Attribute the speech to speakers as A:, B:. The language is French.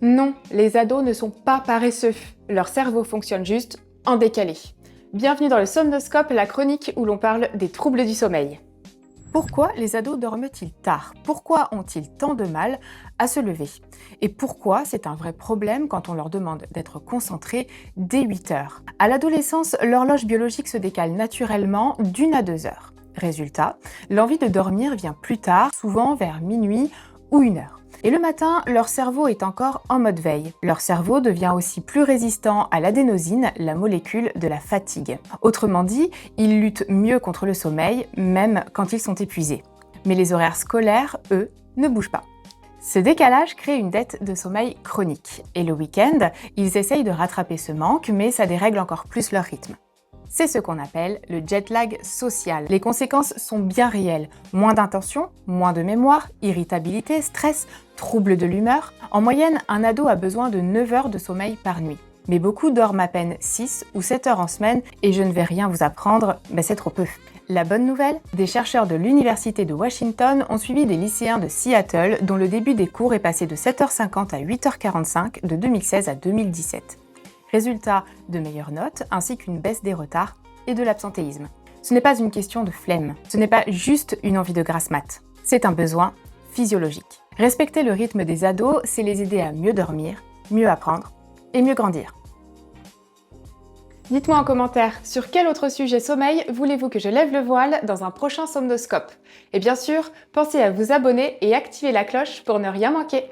A: Non, les ados ne sont pas paresseux. Leur cerveau fonctionne juste en décalé. Bienvenue dans le Somnoscope, la chronique où l'on parle des troubles du sommeil. Pourquoi les ados dorment-ils tard? Pourquoi ont-ils tant de mal à se lever? Et pourquoi c'est un vrai problème quand on leur demande d'être concentrés dès 8 heures? À l'adolescence, l'horloge biologique se décale naturellement d'1 à 2 heures. Résultat, l'envie de dormir vient plus tard, souvent vers minuit ou 1 heure. Et le matin, leur cerveau est encore en mode veille. Leur cerveau devient aussi plus résistant à l'adénosine, la molécule de la fatigue. Autrement dit, ils luttent mieux contre le sommeil, même quand ils sont épuisés. Mais les horaires scolaires, eux, ne bougent pas. Ce décalage crée une dette de sommeil chronique. Et le week-end, ils essayent de rattraper ce manque, mais ça dérègle encore plus leur rythme. C'est ce qu'on appelle le jet lag social. Les conséquences sont bien réelles. Moins d'intention, moins de mémoire, irritabilité, stress, troubles de l'humeur. En moyenne, un ado a besoin de 9 heures de sommeil par nuit. Mais beaucoup dorment à peine 6 ou 7 heures en semaine et je ne vais rien vous apprendre, mais c'est trop peu. La bonne nouvelle, des chercheurs de l'Université de Washington ont suivi des lycéens de Seattle dont le début des cours est passé de 7h50 à 8h45 de 2016 à 2017. Résultat, de meilleures notes, ainsi qu'une baisse des retards et de l'absentéisme. Ce n'est pas une question de flemme, ce n'est pas juste une envie de grasse mat, c'est un besoin physiologique. Respecter le rythme des ados, c'est les aider à mieux dormir, mieux apprendre et mieux grandir. Dites-moi en commentaire, sur quel autre sujet sommeil voulez-vous que je lève le voile dans un prochain Somnoscope? Et bien sûr, pensez à vous abonner et activer la cloche pour ne rien manquer.